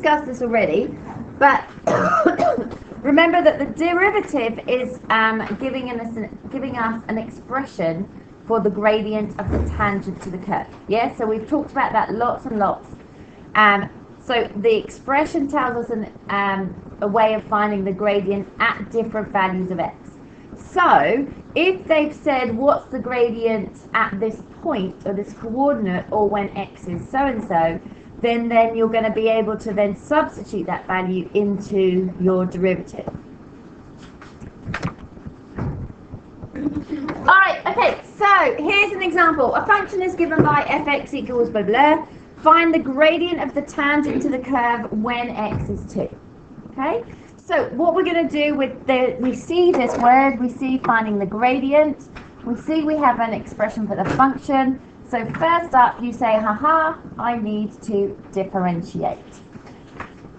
discussed this already, but remember that the derivative is giving us an expression for the gradient of the tangent to the curve. Yeah, so we've talked about that lots and lots. So the expression tells us a way of finding the gradient at different values of x. So if they've said what's the gradient at this point or this coordinate or when x is so and so, then you're going to be able to then substitute that value into your derivative. Alright, okay, so here's an example. A function is given by fx equals blah blah. Find the gradient of the tangent to the curve when x is 2. Okay? So what we're going to do with we see this word, we see finding the gradient, we see we have an expression for the function. So first up you say, haha, I need to differentiate.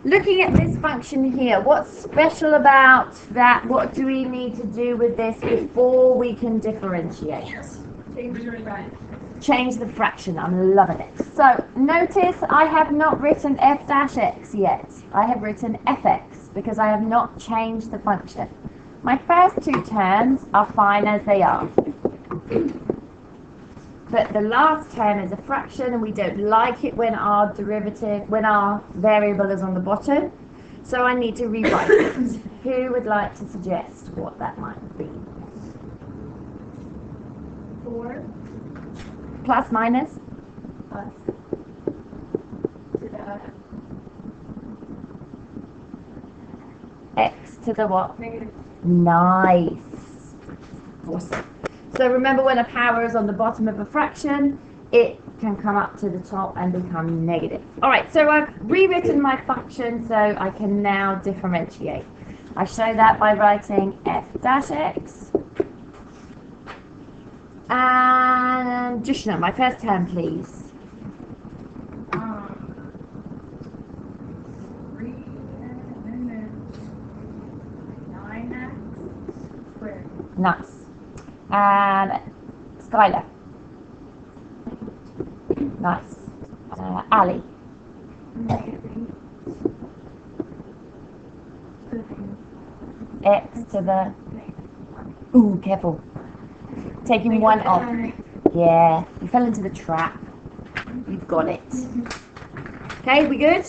Looking at this function here, what's special about that? What do we need to do with this before we can differentiate? Change the fraction. I'm loving it. So notice I have not written f dash x yet. I have written fx because I have not changed the function. My first two terms are fine as they are. But the last term is a fraction and we don't like it when our variable is on the bottom. So I need to rewrite it. Who would like to suggest what that might be? 4 Plus, minus? plus to the X to the what? negative. Nice. Awesome. So remember, when a power is on the bottom of a fraction, it can come up to the top and become negative. Alright, so I've rewritten my function so I can now differentiate. I show that by writing f dash x. And Jushna, my first term, please. 3 and then 9x squared. Nice. And Skylar. Nice. Ali. X to the... Ooh, careful. Taking one off. Yeah, you fell into the trap. You've got it. Okay, we good?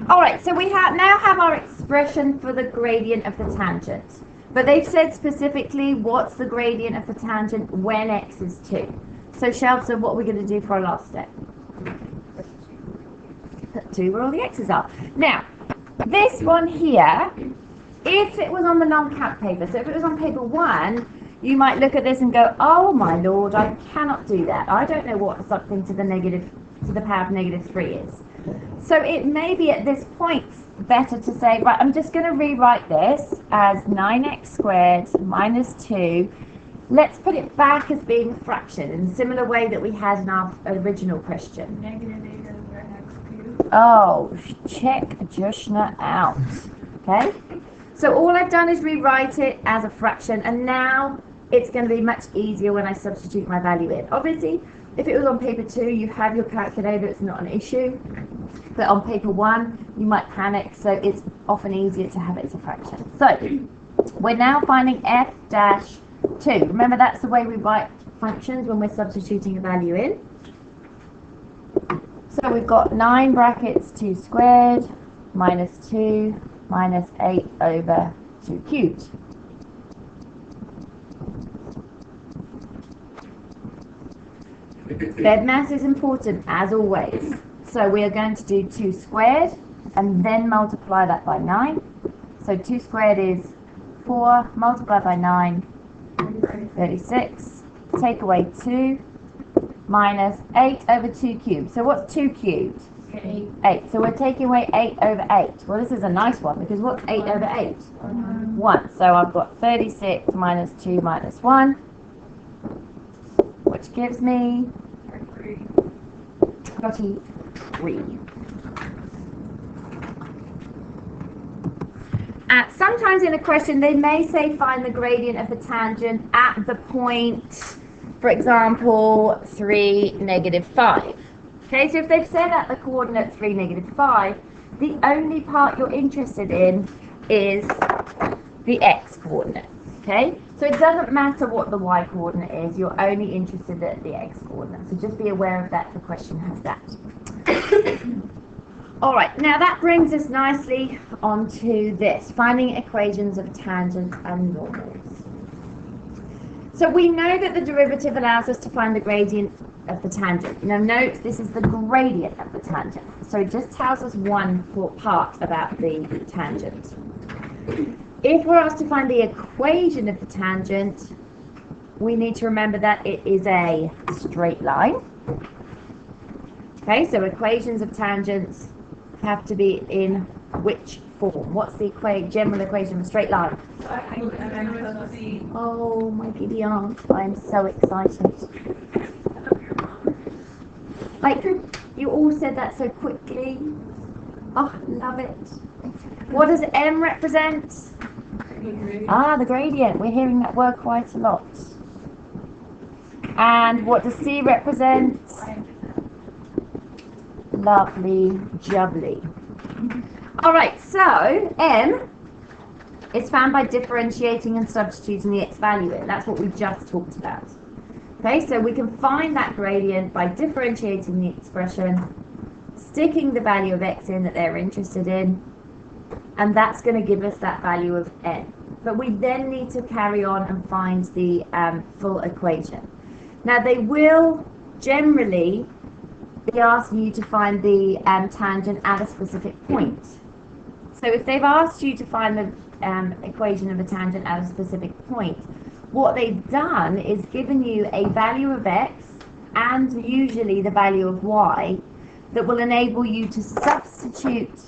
Alright, so we now have our expression for the gradient of the tangent. But they've said specifically what's the gradient of the tangent when x is 2. So Shelter, what are we going to do for our last step? Put 2 where all the x's are. Now, this one here, if it was on the non-calc paper, so if it was on paper 1, you might look at this and go, oh my lord, I cannot do that. I don't know what something to the power of negative 3 is. So it may be at this point better to say, right, I'm just going to rewrite this as 9x squared minus 2. Let's put it back as being a fraction in a similar way that we had in our original question. Negative 8 over x cubed. Oh, check Jushna out. Okay? So all I've done is rewrite it as a fraction, and now it's going to be much easier when I substitute my value in. Obviously, if it was on paper 2, you have your calculator, it's not an issue. But on paper 1, you might panic, so it's often easier to have it as a fraction. So, we're now finding f dash 2. Remember, that's the way we write functions when we're substituting a value in. So we've got 9 brackets 2 squared minus 2 minus 8 over 2 cubed. BEDMAS is important, as always. So we are going to do 2 squared and then multiply that by 9. So 2 squared is 4, multiplied by 9, 36. Take away 2, minus 8 over 2 cubed. So what's 2 cubed? 8. So we're taking away 8 over 8. Well, this is a nice one, because what's 8 over 8? 1. So I've got 36 minus 2 minus 1, which gives me 33. Sometimes in a question they may say find the gradient of the tangent at the point, for example, 3, negative 5. Okay, so if they've said at the coordinate 3, negative 5, the only part you're interested in is the x coordinate. Okay, so it doesn't matter what the y coordinate is, you're only interested in the x coordinate. So just be aware of that, the question has that. All right, now that brings us nicely onto this, finding equations of tangents and normals. So we know that the derivative allows us to find the gradient of the tangent. Now note, this is the gradient of the tangent. So it just tells us one part about the tangent. If we're asked to find the equation of the tangent, we need to remember that it is a straight line. Okay, so equations of tangents have to be in which form? What's the general equation of a straight line? Oh, my giddy aunt, I'm so excited. Like, you all said that so quickly. Oh, love it. What does M represent? Ah, the gradient. We're hearing that word quite a lot. And what does C represent? Lovely jubbly. Alright, so M is found by differentiating and substituting the x value in. That's what we just talked about. Okay, so we can find that gradient by differentiating the expression, sticking the value of x in that they're interested in, and that's going to give us that value of n. But we then need to carry on and find the full equation. Now they will generally be asking you to find the tangent at a specific point. So if they've asked you to find the equation of a tangent at a specific point, what they've done is given you a value of x and usually the value of y that will enable you to substitute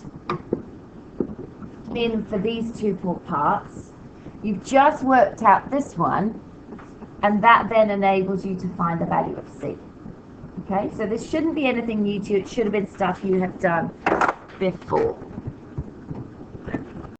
in for these two parts. You've just worked out this one, and that then enables you to find the value of c. Okay, so this shouldn't be anything new to you. It should have been stuff you have done before.